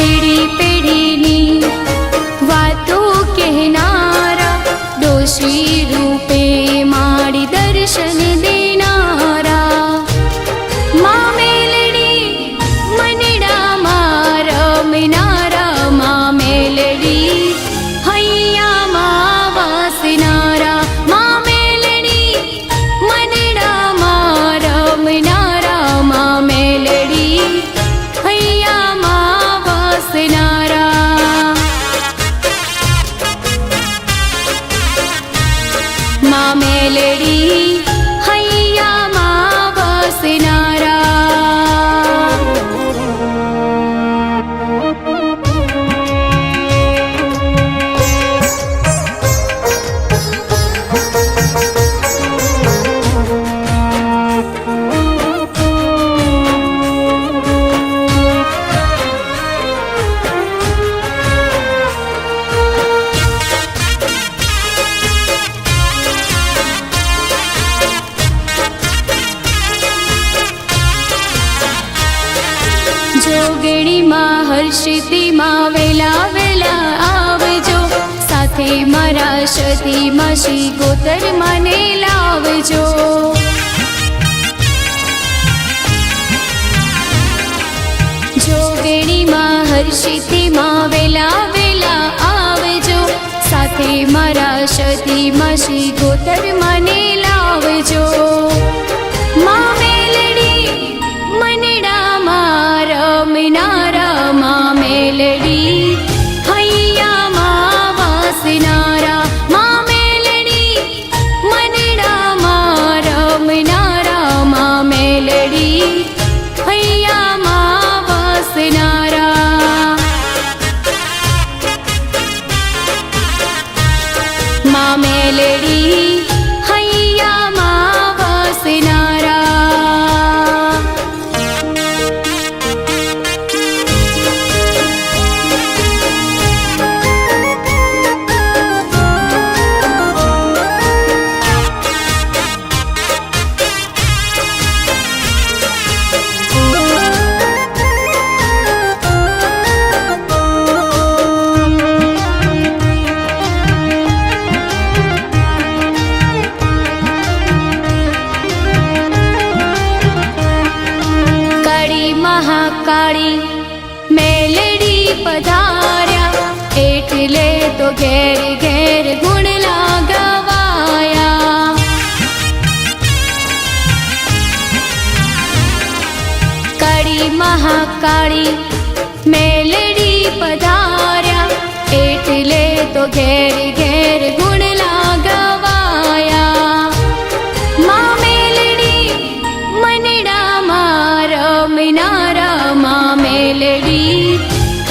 પેઢી પેઢીની વાતો કહેનારા, ડોશી રૂપે માડી દર્શન દેનારા. મા મેલડી મનડામાં રમનારા, મા મેલડી હૈયામાં વાસનારા. મા મેલડી મનડામાં રમનારા, મા મેલડી હૈયામાં વાસનારા. મા મેલડી હૈયામાં વાસનારા. જોગણીમાં હર્ષિતીમાં વેલા વેલા આવજો, સાથે મારા સતીમાં શ્રી ગોતર મને લાવજો. જોગણીમાં હર્ષિતીમાં વેલા વેલા આવજો, સાથે મારા સતીમાં શ્રી ગોતર મને લાવજો. મા મેલડી મનડામાં રમનારા, મા મેલડી હૈયામાં વાસનારા. મા મેલડી મનડામાં રમનારા, મા મેલડી હૈયામાં વાસનારા. મા મેલડી હૈયામાં વાસનારા. મહાકાળી મેલડી પધાર્યા, એટલે તો ઘેર ઘેર ગુણ લાગવાયા. કાળી મહાકાળી મેલડી પધાર્યા, એટલે તો ઘેર ઘેર ગુણ લાગવાયા. મા મેલડી મનડામાં રમનારા, મા મેલડી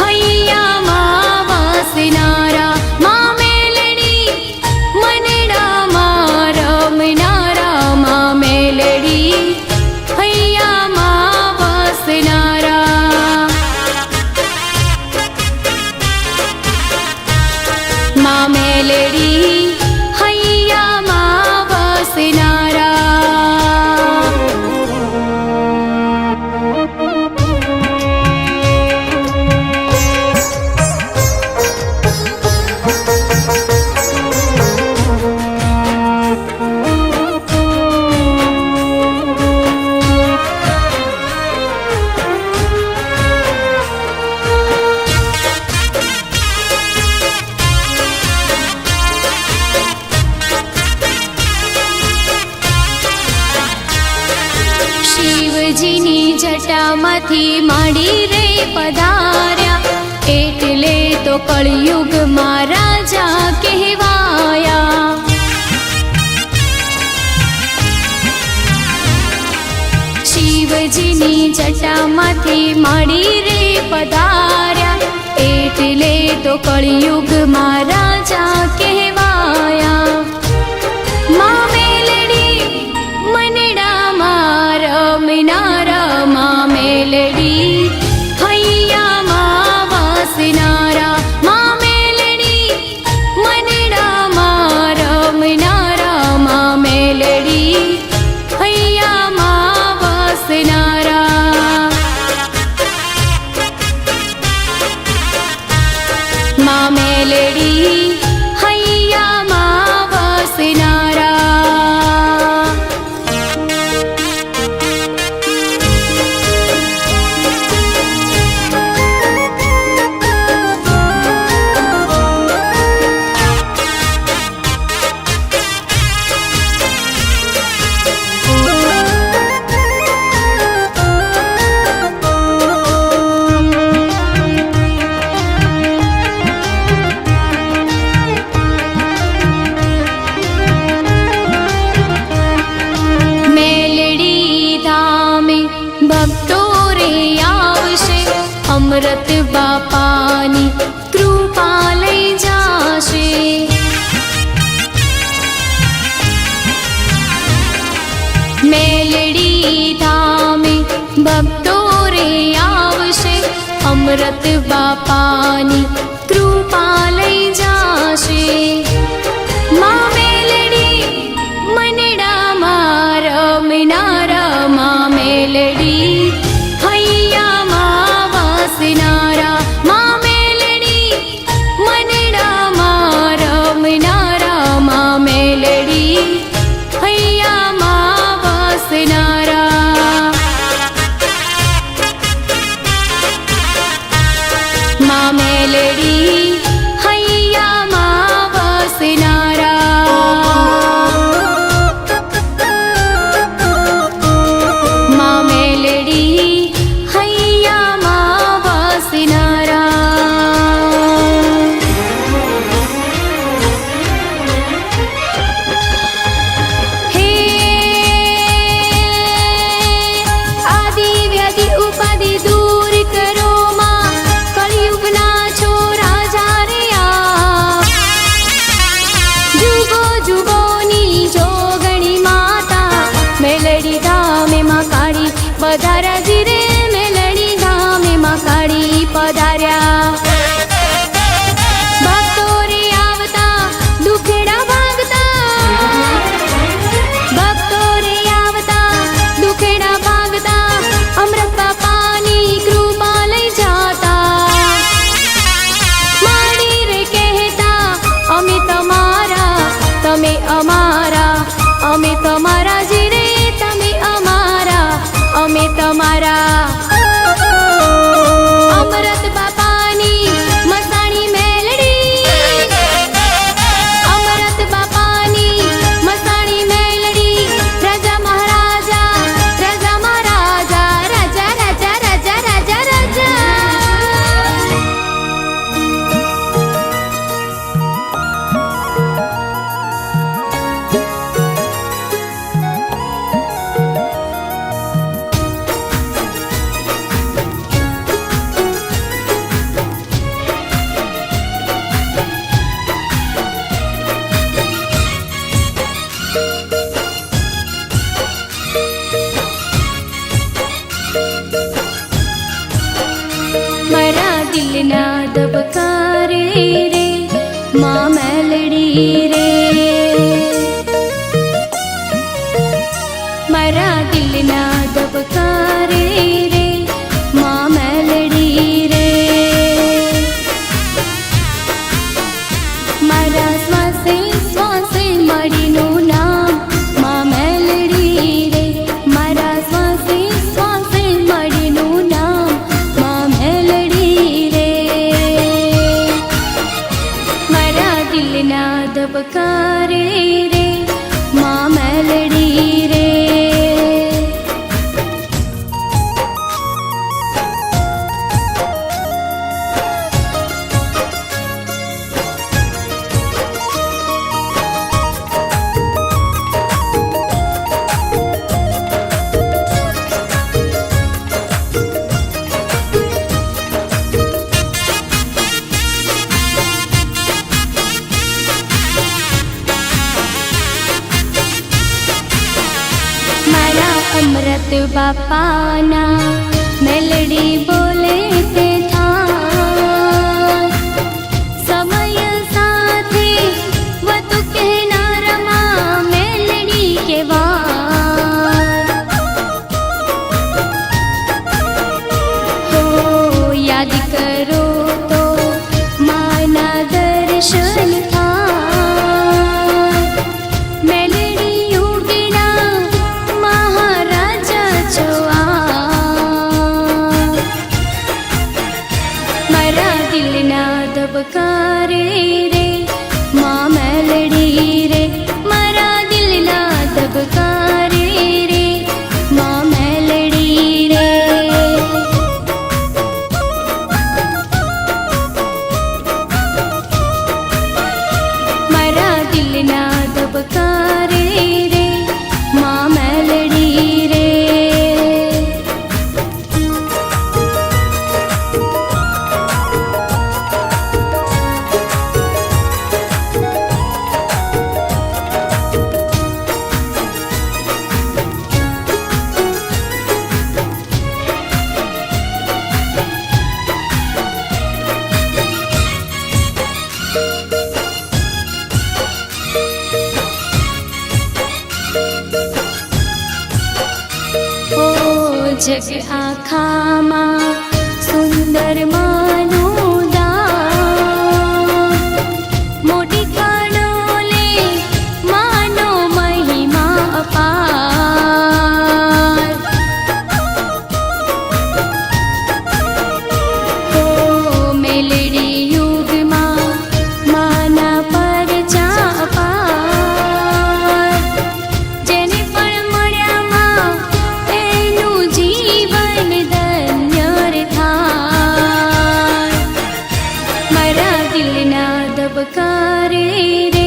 હૈયામાં વાસનારા. મા મેલડી મનડામાં રમનારા, મા મેલડી હૈયામાં વાસનારા. મા મેલડી હૈયામાં વાસનારા. શિવજીની જટામાંથી માંડી રે પધાર્યા, એટલે તો કળયુગમાં રાજા કહેવાયા. શિવજીની જટામાંથી માંડી રે પધાર્યા, એટલે તો કળયુગમાં રાજા કહેવાયા. મા મેલડી મનડામાં રમનારા, મા મેલડી હૈયામાં વાસનારા. મા મેલડી મનડામાં રમનારા, મા મેલડી હૈયામાં વાસનારા. બાપાની કૃપા લઈ જાશે. મેલડી ધામે ભક્તો રે આવશે, અમૃત બાપાની કૃપા લઈ જાશે. મા મેલડી મનડામાં રમનારા, મા મેલડી હૈયામાં વાસનારા. મા મેલડી મનડામાં રમનારા, મા મેલડી હૈયામાં વાસનારા. મા મેલડી હૈયામાં વાસનારા. મા મેલડી હૈયામાં વાસનારા. હે આદિ વ્યાધિ ઉપાધિ દૂર કરો માં, કળિયુગના છો રાજા રે આ. જુગો જુગોની જોગણી માતા, મેલડી ધામે માં કાળી પધાર્યા જી રે, મેલડી ધામે માં કાળી પધાર્યા. ભક્તો રે આવતા દુખેડા ભાગતા, ભક્તો રે આવતા દુખેડા ભાગતા, અમૃત બાપાની કૃપા લઈ જાતા. માડી રે કહેતા અમે તમારા, તમે અમારા, અમે તમારા જી રે, તમે અમારા, અમે તમારા. અમૃત બાપાની મસાણી મેલડી, અમૃત બાપાની મસાણી મેલડી, રાજા મહારાજા, રાજા મહારાજા, રાજા રાજા રાજા રાજા રાજા. મારા દિલના ધબકારે રે મા મેલડી રે, મારા દિલના ધબકારે રે મા મેલડી રે. મારા શ્વાસે શ્વાસે મળીનું નામ મા મેલડી રે, મારા શ્વાસે શ્વાસે મળીનું નામ મા મેલડી રે. મારા દિલના ધબકારે રે મા મેલડી રે. મારા અમૃત બાપાના મેલડી બોલે તે થાય, સમય સાથે વધુ કહેનારમાં મેલડી કહેવાય. હો યાદ કરો તો માના દર્શન થાય. મેલડી યોગીના મહારાજા છો આ. મારા દિલના ધબકારે રે મા મેલડી રે, મારા દિલના ધબકારે રે મા મેલડી રે. મારા દિલના ધબકારે રે મા મેલડી રે. જગ આખામાં સુંદર માનું દાન. મોટી કાડોલે માનો મહિમા અપાર. ઓ મેલડી યુગમાં માના પરચા અપાર. જેને પણ મળ્યા માં એનું જીવન ધન્ય રે થાય. મારા દિલના ધબકારે રે